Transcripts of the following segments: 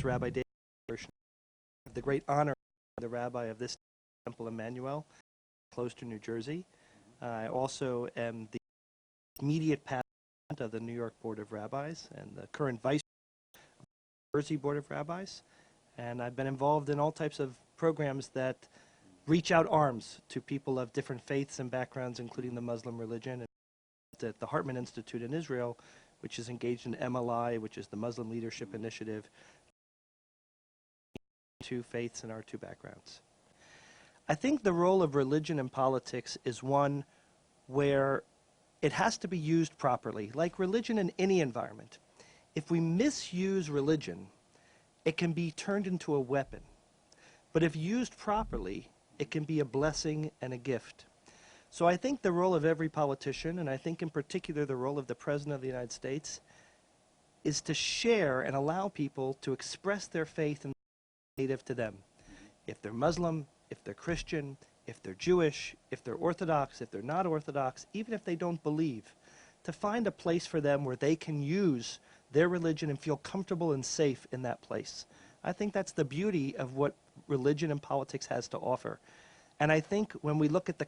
Rabbi David Kirshner. I have the great honor of the rabbi of this temple, Emanu-El, Closter, New Jersey. I also am the immediate president of the New York Board of Rabbis and the current vice president of the New Jersey Board of Rabbis. And I've been involved in all types of programs that reach out arms to people of different faiths and backgrounds, including the Muslim religion. And at the Hartman Institute in Israel, which is engaged in Emanu-El, which is the Muslim Leadership Initiative, two faiths and our two backgrounds. I think the role of religion in politics is one where it has to be used properly, like religion in any environment. If we misuse religion, it can be turned into a weapon. But if used properly, it can be a blessing and a gift. So I think the role of every politician, and I think in particular the role of the President of the United States, is to share and allow people to express their faith in the native to them. If they're Muslim, if they're Christian, if they're Jewish, if they're Orthodox, if they're not Orthodox, even if they don't believe, to find a place for them where they can use their religion and feel comfortable and safe in that place. I think that's the beauty of what religion and politics has to offer. And I think when we look at the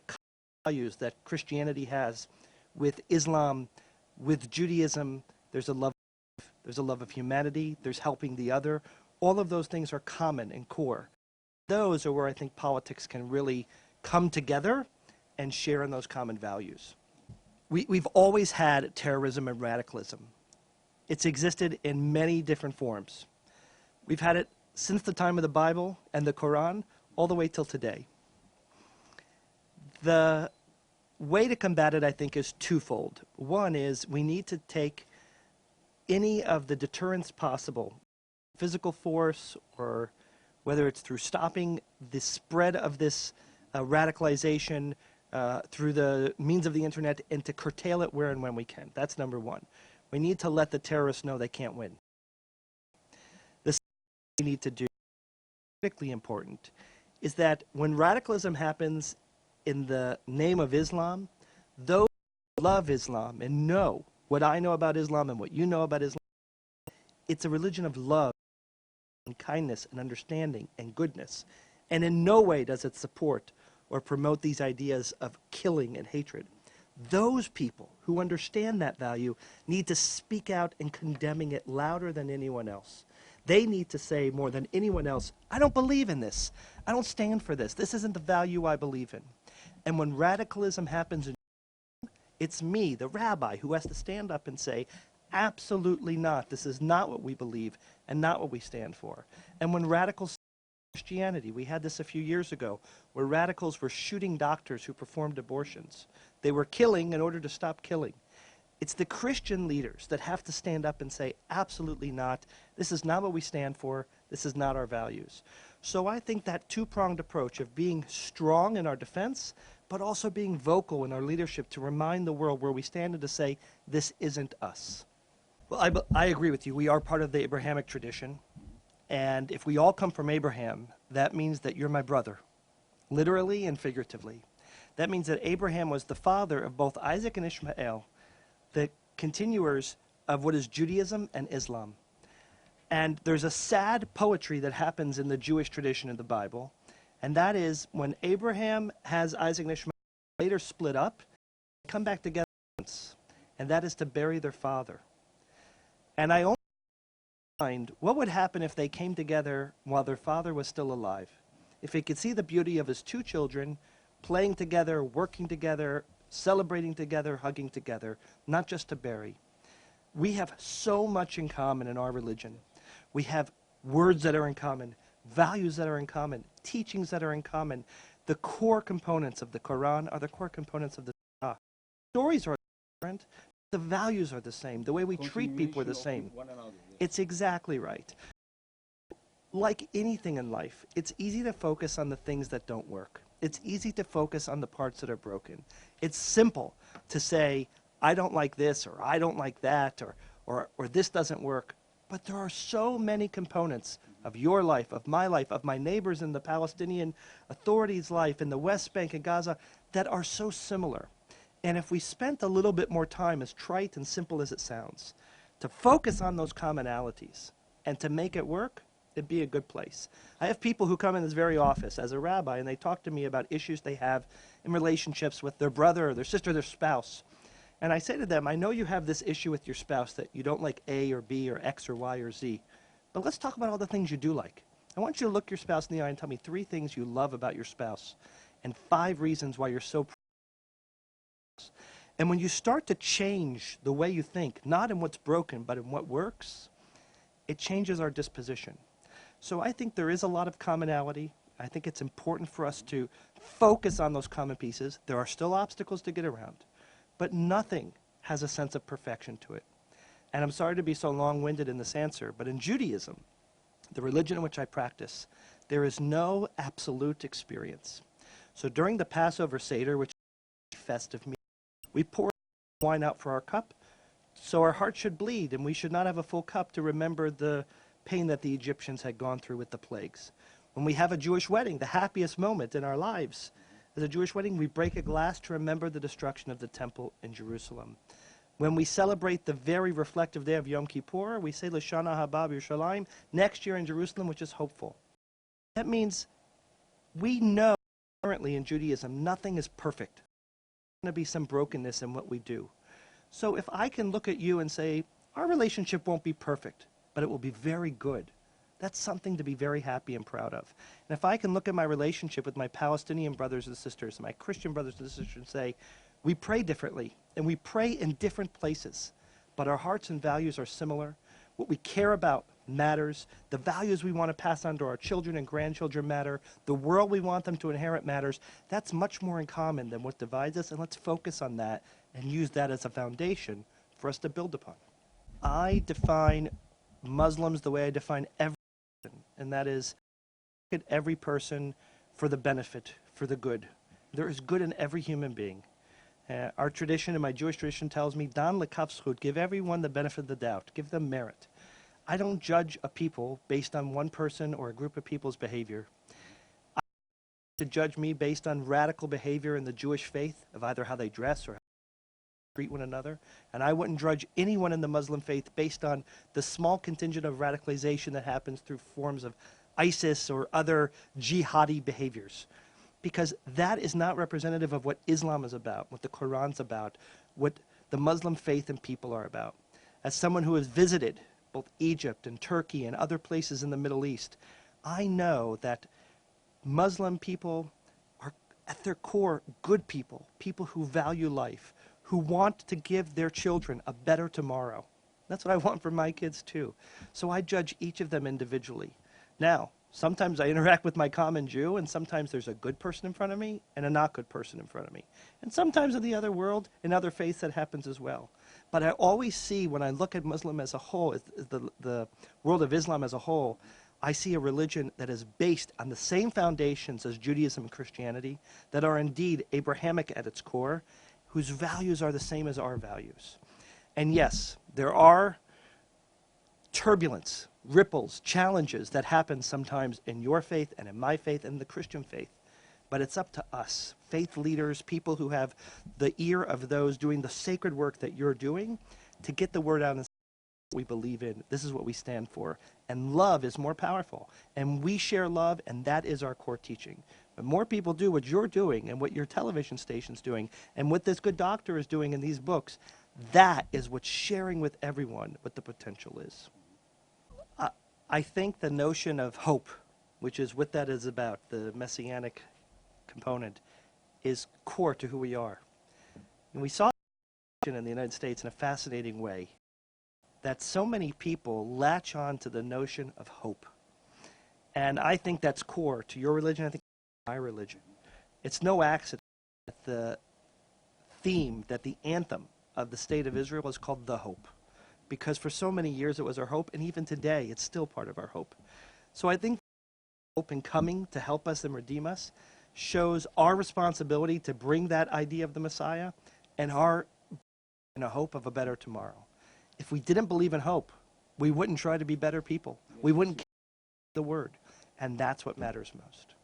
values that Christianity has with Islam, with Judaism, there's a love of humanity, there's helping the other. All of those things are common and core. Those are where I think politics can really come together and share in those common values. We've always had terrorism and radicalism. It's existed in many different forms. We've had it since the time of the Bible and the Quran all the way till today. The way to combat it, I think, is twofold. One is we need to take any of the deterrence possible, physical force, or whether it's through stopping the spread of this radicalization through the means of the internet, and to curtail it where and when we can. That's number one. We need to let the terrorists know they can't win. The second thing we need to do, critically important, is that when radicalism happens in the name of Islam, those who love Islam and know what I know about Islam and what you know about Islam, it's a religion of love and kindness and understanding and goodness. And in no way does it support or promote these ideas of killing and hatred. Those people who understand that value need to speak out in condemning it louder than anyone else. They need to say more than anyone else, I don't believe in this. I don't stand for this. This isn't the value I believe in. And when radicalism happens, it's me, the rabbi, who has to stand up and say, absolutely not. This is not what we believe and not what we stand for. And when radicals Christianity, we had this a few years ago, where radicals were shooting doctors who performed abortions. They were killing in order to stop killing. It's the Christian leaders that have to stand up and say, absolutely not. This is not what we stand for. This is not our values. So I think that two-pronged approach of being strong in our defense, but also being vocal in our leadership to remind the world where we stand and to say, this isn't us. Well, I agree with you. We are part of the Abrahamic tradition. And if we all come from Abraham, that means that you're my brother, literally and figuratively. That means that Abraham was the father of both Isaac and Ishmael, the continuers of what is Judaism and Islam. And there's a sad poetry that happens in the Jewish tradition of the Bible, and that is when Abraham has Isaac and Ishmael later split up, they come back together once, and that is to bury their father. And I only mind what would happen if they came together while their father was still alive. If he could see the beauty of his two children playing together, working together, celebrating together, hugging together, not just to bury. We have so much in common in our religion. We have words that are in common, values that are in common, teachings that are in common. The core components of the Quran are the core components of the Torah. Stories are different. The values are the same. The way we treat people are the same. It's exactly right. Like anything in life, it's easy to focus on the things that don't work. It's easy to focus on the parts that are broken. It's simple to say, I don't like this, or I don't like that, or this doesn't work. But there are so many components of your life, of my neighbors in the Palestinian Authority's life, in the West Bank and Gaza, that are so similar. And if we spent a little bit more time, as trite and simple as it sounds, to focus on those commonalities and to make it work, it'd be a good place. I have people who come in this very office as a rabbi, and they talk to me about issues they have in relationships with their brother or their sister, their spouse. And I say to them, I know you have this issue with your spouse that you don't like A or B or X or Y or Z, but let's talk about all the things you do like. I want you to look your spouse in the eye and tell me 3 things you love about your spouse and 5 reasons why you're so proud. And when you start to change the way you think, not in what's broken, but in what works, it changes our disposition. So I think there is a lot of commonality. I think it's important for us to focus on those common pieces. There are still obstacles to get around, but nothing has a sense of perfection to it. And I'm sorry to be so long-winded in this answer, but in Judaism, the religion in which I practice, there is no absolute experience. So during the Passover Seder, which is a festive meal, we pour wine out for our cup, so our heart should bleed, and we should not have a full cup to remember the pain that the Egyptians had gone through with the plagues. When we have a Jewish wedding, the happiest moment in our lives, as a Jewish wedding, we break a glass to remember the destruction of the temple in Jerusalem. When we celebrate the very reflective day of Yom Kippur, we say L'Shana Haba B'Yerushalayim, next year in Jerusalem, which is hopeful. That means we know currently in Judaism nothing is perfect. There's going to be some brokenness in what we do. So if I can look at you and say, our relationship won't be perfect, but it will be very good, that's something to be very happy and proud of. And if I can look at my relationship with my Palestinian brothers and sisters, my Christian brothers and sisters, and say, we pray differently, and we pray in different places, but our hearts and values are similar. What we care about matters. The values we want to pass on to our children and grandchildren matter. The world we want them to inherit matters. That's much more in common than what divides us, and let's focus on that and use that as a foundation for us to build upon. I define Muslims the way I define every person, and that is look at every person for the benefit, for the good. There is good in every human being. Our tradition, and my Jewish tradition, tells me, Dan lekaf zchut, give everyone the benefit of the doubt, give them merit. I don't judge a people based on one person or a group of people's behavior. I to judge me based on radical behavior in the Jewish faith, of either how they dress or how they treat one another. And I wouldn't judge anyone in the Muslim faith based on the small contingent of radicalization that happens through forms of ISIS or other jihadi behaviors. Because that is not representative of what Islam is about, what the Quran's about, what the Muslim faith and people are about. As someone who has visited both Egypt and Turkey and other places in the Middle East, I know that Muslim people are at their core good people, people who value life, who want to give their children a better tomorrow. That's what I want for my kids too. So I judge each of them individually. Now, sometimes I interact with my common Jew, and sometimes there's a good person in front of me and a not good person in front of me. And sometimes in the other world, in other faiths, that happens as well. But I always see, when I look at Muslim as a whole, the world of Islam as a whole, I see a religion that is based on the same foundations as Judaism and Christianity, that are indeed Abrahamic at its core, whose values are the same as our values. And yes, there are turbulence, ripples, challenges that happen sometimes in your faith and in my faith and the Christian faith. But it's up to us, faith leaders, people who have the ear of those doing the sacred work that you're doing, to get the word out and say what we believe in. This is what we stand for. And love is more powerful. And we share love, and that is our core teaching. But more people do what you're doing and what your television station's doing and what this good doctor is doing in these books. That is what's sharing with everyone what the potential is. I think the notion of hope, which is what that is about, the messianic component, is core to who we are. And we saw in the United States in a fascinating way that so many people latch on to the notion of hope. And I think that's core to your religion, I think to my religion. It's no accident that the theme, that the anthem of the State of Israel is called The Hope. Because for so many years it was our hope, and even today it's still part of our hope. So I think hope in coming to help us and redeem us shows our responsibility to bring that idea of the Messiah and our in a hope of a better tomorrow. If we didn't believe in hope, we wouldn't try to be better people. We wouldn't care the word. And that's what matters most.